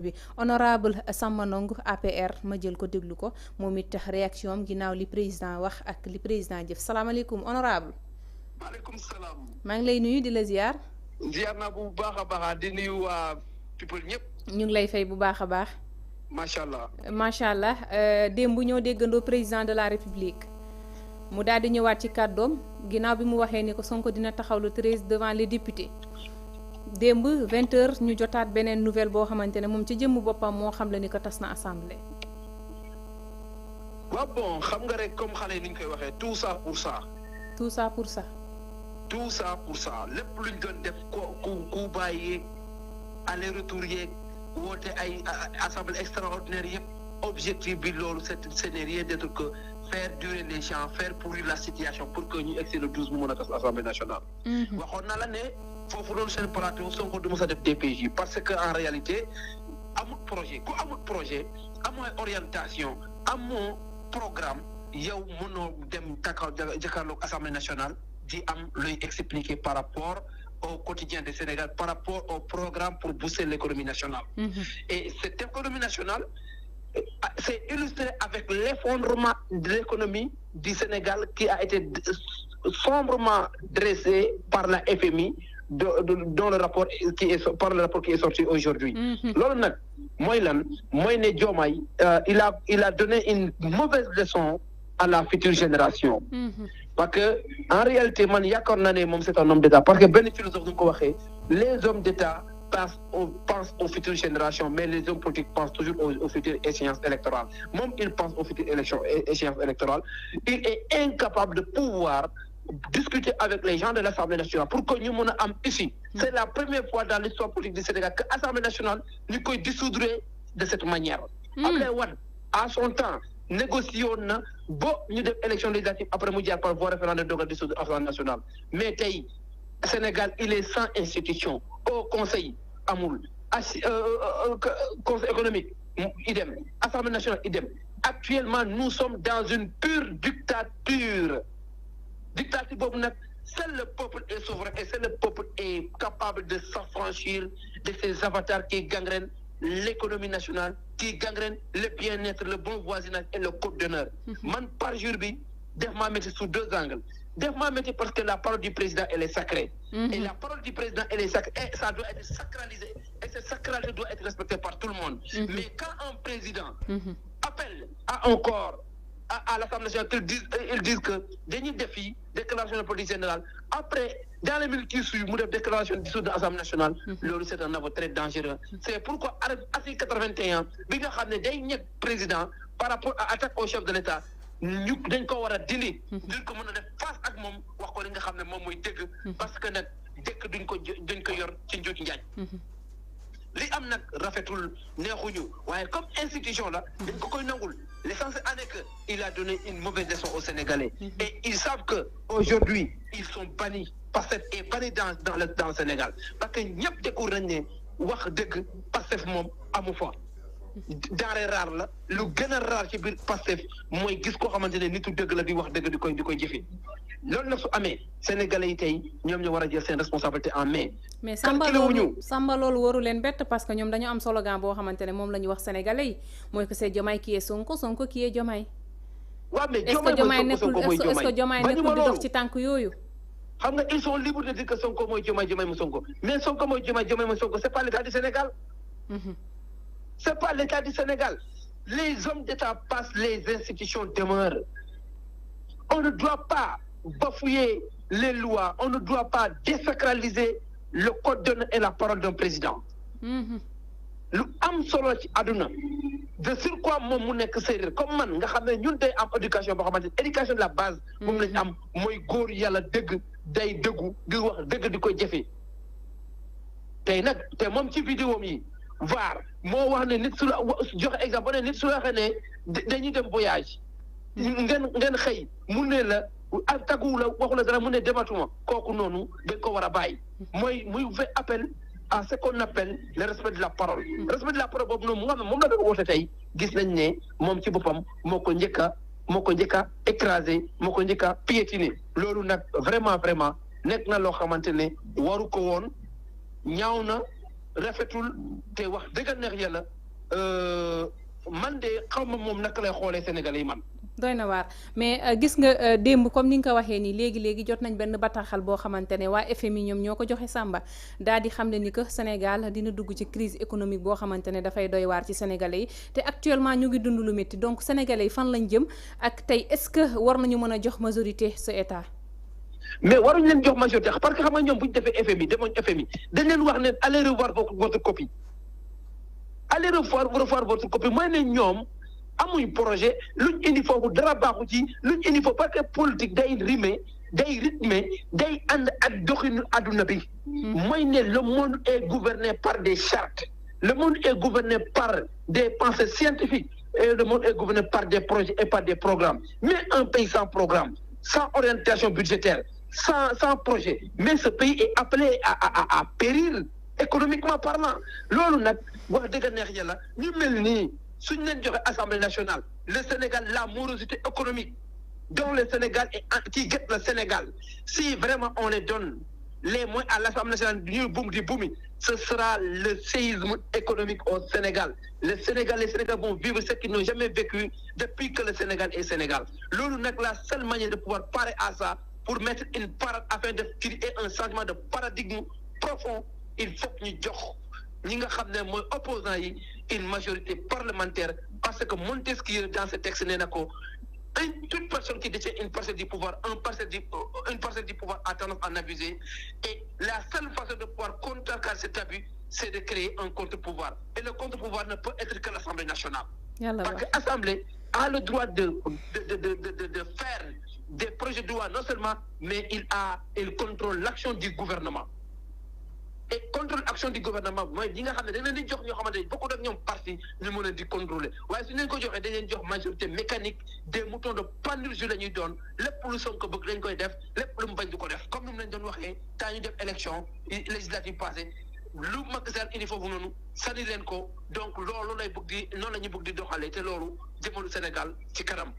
bi honorable Samba Ndong APR ma jël ko déglu ko moom it réaction am ginnaaw li président wax ak li président jëf salaamaaleykum honorable maaleykum salaam. maa ngi lay nuyu di la ziar. ziar naa bu baax a baax di nuyu waa people ñëpp. ñu ngi lay fay bu baax a baax. macha allah. macha allah démb ñoo déggandoo président de la république mu daal di ñëwaat ci kàddoom ginnaaw bi mu waxee ni ko Sonko dina taxaw le 13 devant les députés. démb 20h ñu jotaat beneen nouvelle boo xamante ne moom ci jëmm boppam moo xam la ni ko tas na assemblée. waaw bon xam nga rek comme xale yi ni ñu koy waxee tout ça pour ça. tout ça pour ça. tout ça pour ça lépp luñ doon def ku bàyyi aller retour yeeg woote ay assemblée extraordinaire yëpp objectif bi loolu ce n'est rien d'autre que faire durer les gens faire pourrir la situation pour que ñu egsi le 12 mu mën a tas assemblée nationale. waxoon na la ne. foofu doon seen plateau Sonko du mës a def DPJ parce que en réalité amul projet ku amul projet amoo orientation amoo programme yow mënoo dem jàkkaarloog assemblée nationale di am looy expliquer par rapport au quotidien du Sénégal par rapport au programme pour booster l'économie nationale. Et cette économie nationale c'est illustré avec l'effondrement de l'économie du Sénégal qui a été sombrement dressé par la FMI. Dans le rapport qui est sorti aujourd'hui. loolu nag mooy lan mooy ne Diomaye il a donné une mauvaise leçon à la future génération. parce que en réalité man yaakaar naa ne moom c'est un homme d'État parce que benn philosophe nu ko waxee les hommes d'État pensent aux futures générations mais les hommes politiques pensent toujours aux futures échéances électorales moom il pense aux futures échéances électorales il est incapable de pouvoir discuter avec les gens de l'Assemblée nationale pour que ñu mën a am ici. C'est la première fois dans l'histoire politique du Sénégal que l'Assemblée nationale ñu koy dissoudre de cette manière. Abdoulaye Wade à son temps négocié woon na ba ñu def élection législative après mu jaar par voie référendaire doog a dissoudre Assemblée nationale mais tey Sénégal il est sans institution au conseil amul conseil économique idem Assemblée nationale idem actuellement nous sommes dans une pure dictature boobu nag seul le peuple est souverain et seul le peuple est capable de s'affranchir de ces avatars qui gangrènent l'économie nationale qui gangrènent le bien-être le bon voisinage et le code d'honneur man par jour bi def maa métti sous deux angles def maa métti parce que la parole du président elle est sacrée et la parole du président elle est sacrée et ça doit être sacralisé et cette sacralité doit être respectée par tout le monde mais quand un président appelle à un corps à l'Assemblée nationale ils disent que dañuy def fii déclaration de politique générale après dans les minutes qui suivent mu def déclaration de dissoudre de l'Assemblée nationale loolu c'est un aveu très dangereux c'est pourquoi article 81 bi nga xam ne day ñekk président par rapport à attaque au chef de l'État ñu dañ ko war a dindi duñ ko mën a def face ak moom wax ko li nga xam ne moom mooy dëgg parce que nag dëkk duñ ko yor ci njuuj njaaj li am nag rafetul neexuñu waaye comme institution la dañ ko koy nangul l'essentiel en est que il a donné une mauvaise leçon aux Sénégalais et ils savent que aujourd'hui ils sont bannis Pastef est banni dans le Sénégal parce que ñëpp découvrir nañ ne wax dëgg Pastef moom amu fa denrée rare la lu gën a rare ci biir Pastef mooy gis koo xamante ne nitu dëgg la di wax dëgg di koy jëfe loolu nag su amee Sénégalais yi tey ñoom ñoo war a jël seen responsabilité en main. mais Samba loolu waru leen bett parce que ñoom dañu am slogan boo xamante ne moom la ñu wax Sénégalais yi mooy que c'est Diomaye qui est Sonko Sonko qui est Diomaye. waaw mais est-ce que Diomaye nekkul di dox ci tànk yooyu. xam nga ils sont libres de dire que Sonko mooy Diomaye mu Sonko mais Sonko mooy Diomaye mu Sonko c'est pas l'état du Sénégal. C'est pas l'état du Sénégal. Les hommes d'État passent, les institutions demeurent. On ne doit pas bafouer les lois, on ne doit pas désacraliser le code d'honneur et la parole d'un président. Lu am solo ci àdduna de surcroît moom mu nekk séeréer comme man nga xam ne ñun day am éducation boo xamante ne éducation de la base moom lañ am mooy góor yàlla dëgg day dëggu di wax dëgg di koy jëfe tey nag te moom ci vidéo yi VAR moo wax ne nit su la joxe exemple ne nit su la waxee ne dañuy dem voyage ngeen xëy mu ne la ak taggu la waxu la dara mu ne dematuma kooku noonu dañ ko war a bàyyi muy fait appel à ce qu'on appelle le respect de la parole respect de la parole boobu noonu mu nga xam ne moom la doon woote tey gis nañ ne moom ci boppam moo ko njëkk a écrasé moo ko njëkk a piétiné loolu nag vraiment nekk na loo xamante ne waru ko woon ñaaw na rafetul te wax dëgg neex yàlla man de xaw ma moom naka lay xoolee Sénégalais yi man. doy na waar mais gis nga démb comme ni nga ko waxee nii léegi jot nañ benn bataaxal boo xamante ne waa FMI ñoom ñoo ko joxe Samba daal di xam ne ni que Sénégal dina dugg ci crise économique boo xamante ne dafay doy waar ci Sénégalais yi te actuellement ñu ngi dund lu métti donc Sénégalais yi fan lañ jëm ak tey est-ce que war nañu mën a jox majorité ce état. mais waruñu leen jox majorité parce que xam nga ñoom bu ñu defee FMI demoon FMI dañ leen wax ne allez revoir votre copie allez revoir votre copie mooy ne ñoom. amuñ projet luñ indi foofu dara baaxu ci luñ indi foofu parce que politique day rythmé day ànd ak doxinu adduna bi. mooy ne le monde est gouverné par des chartes le monde est gouverné par des pensées scientifiques et le monde est gouverné par des projets et par des programmes mais un pays sans programme sans orientation budgétaire sans projet mais ce pays est appelé à périr économiquement parlant loolu nag wax dëgg neex yàlla ñu mel nii. suñ leen joxe Assemblée nationale le Sénégal la morosité économique dont le Sénégal est qui guette le Sénégal si vraiment on les donne les moyens à l'Assemblée nationale ñuy buumi ce sera le séisme économique au Sénégal les Sénégalais vont vivre ce qu'ils n'ont jamais vécu depuis que le Sénégal est Sénégal loolu nag la seule manière de pouvoir parer à ça pour mettre une parade afin de créer un changement de paradigme profond il faut que ñu jox ñi nga xam ne mooy opposants yi une majorité parlementaire parce que Montesquieu dans ce texte nee na ko toute personne qui détient une parcelle du pouvoir une parcelle du pouvoir a tendance à en abuser et la seule façon de pouvoir contrecarrer cet abus c'est de créer un contre-pouvoir et le contre-pouvoir ne peut être que l'Assemblée nationale. Parce que l'Assemblée a le droit de faire des projets de loi non seulement mais il contrôle l'action du gouvernement. et contrôle action du gouvernement mooy ñi nga xam ne dañ leen di jox ñoo xamante ne beaucoup ak ñoom parti ñu mën a di contrôler waaye su ñu leen ko joxee dañ leen jox majorité mécanique des moutons de Panurge la ñuy doon lépp lu Sonko bëgg dañ koy def lépp lu mu bañ du ko def comme ni mu leen doon waxee temps ñu def élection législative passée lu Macky Sall indi foofu noonu sànni leen ko donc loolu lay bëgg di noonu la ñuy bëgg di doxalee te loolu jëmalu Sénégal ci kanam.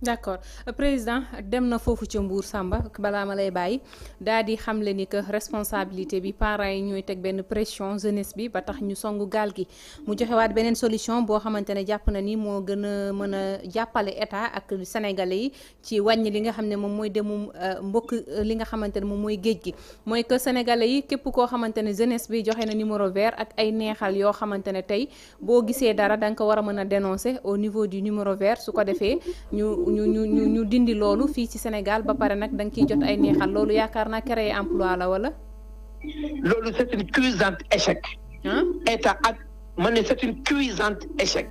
d'accord président dem na foofu ca Mbour Samba balaa ma lay bàyyi daal di xamle ni que responsabilité bi parents yi ñooy teg benn pression jeunesse bi ba tax ñu songu gaal gi mu joxewaat beneen solution boo xamante ne jàpp na ni moo gën a mën a jàppale état ak sénégalais yi ci wàññi li nga xam ne moom mooy demum mbokk li nga xamante ne moom mooy géej gi mooy que sénégalais yi képp koo xamante ne jeunesse bi joxe na numéro vert ak ay neexal yoo xamante ne tey boo gisee dara da nga ko war a mën a dénoncer au niveau du numéro vert su ko defee ñu dindi loolu fii ci Sénégal ba pare nag da nga ciy jot ay neexal loolu yaakaar naa créer emploi la wala. loolu c'est une cuisante échec. état ak ma ne c'est une cuisante échec.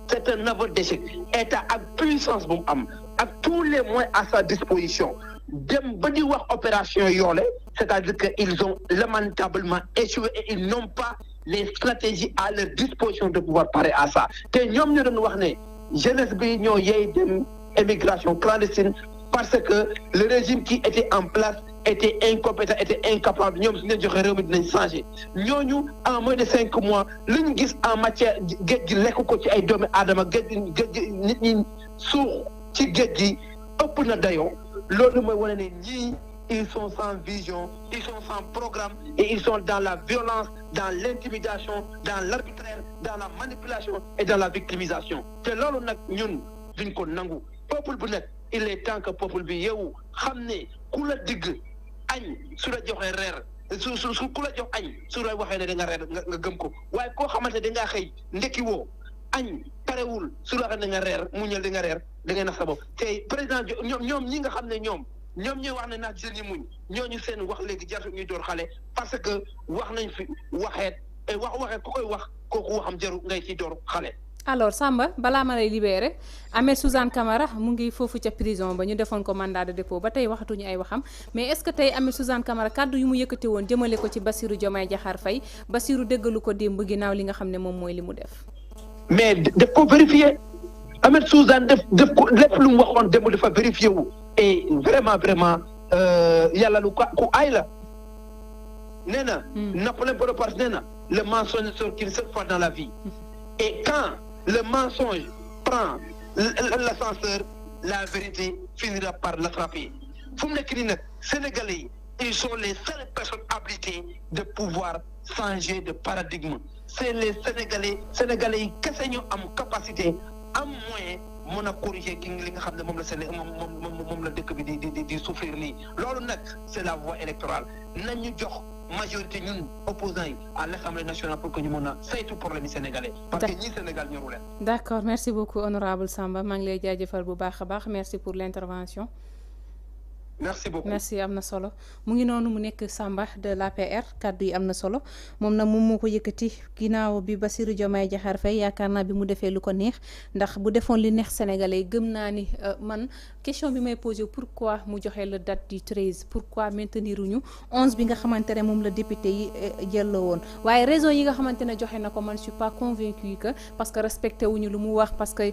c'est un aveu d'échec état ak puissance bu mu am ak tous les moyens à sa disposition dem ba di wax opération yoole c'est-à-dire que ils ont lamentablement échoué et ils n'ont pas les stratégies à leur disposition de pouvoir parer à ça te ñoom ñu doon wax ne. jeunesse bi ñoo yey dem émigration clandestine parce que le régime qui était en place était incompétent était incapable ñoom su ñu joxe réew mi dinañ changer ñooñu en moins de 5 mois li ñu gis en matière géej gi lekk ko ci ay doomi aadama géej gi nit ñi suux ci géej gi ëpp na dayoo loolu mooy wane ne ñii ils sont sans vision ils sont sans programme et ils sont dans la violence dans l'intimidation dans l'arbitraire dans la manipulation et dans la victimisation te loolu nag ñun duñ ko nangu peuple bu nekk il est temps que peuple bi yow xam ne ku la digg añ su la joxee reer su ku la jox añ su la waxee ne da nga reer nga gëm ko waaye koo xamante da ngaa xëy ndekki woo añ parewul su la waxee da nga reer mu ñëw da nga reer da ngay nax sa bopp te président ñoom ñi nga xam ne ñoom ñooy wax ne naat jeunes yi muñ ñooñu seen wax léegi jarul ñuy door xale parce que wax nañ fi waxeet waxeet ku koy wax kooku waxam jarul ngay ci door xale. alors Samba balaa ma lay libéré Ahmed Suzanne Camara mu ngi foofu ca prison ba ñu defoon ko mandat de dépôt ba tey waxatuñu ay waxam mais est-ce que tey Ahmed Suzanne Camara kàddu yu mu yëkkati woon jëmale ko ci Bassirou Diomaye Diakhar Faye Bassirou déggalu ko démb ginnaaw li nga xam ne moom mooy li mu def. mais def ko vérifier Ahmed Suzanne def ko lépp lu mu waxoon démb dafa vérifier wu. et vraiment yàlla lu ku aay la nee na Napoléon Bonaparte nee na le mensonge ne sort qu'une seule fois dans la vie et quand le mensonge prend l'ascenseur la vérité finira par l'attraper fu mu nekk nii nag Sénégalais yi ils sont les seules personnes habilitées de pouvoir changer de paradigme c'est les sénégalais yi kese ñu am capacité am moyen mën a corriger ki li nga xam ne moom la dëkk bi di souffrir nii loolu nag c'est la voie électorale nañu jox majorité ñun opposants yi à l'Assemblée nationale pour que ñu mën a saytu problème yi sénégalais parce que ñii Sénégal ñoru leen. D'accord, merci beaucoup honorable Samba maa ngi lay jaajëfal bu baax a baax merci pour l'intervention. merci beaucoup merci am na solo mu ngi noonu mu nekk Samba de l'APR kaddu yi am na solo moom nag moom moo ko yëkkati ginnaaw bi Bassirou Diomaye Diakhar Faye yaakaar naa bi mu defee lu ko neex ndax bu defoon li neex sénégalais gëm naa ni man question bi may posé pourquoi mu joxe la date du 13 pourquoi maintenir uñu 11 bi nga xamante ne moom la député yi jël la woon waaye raison yi nga xamante ne joxe na ko man je suis pas convaincu que parce que respecté wuñu lu mu wax parce que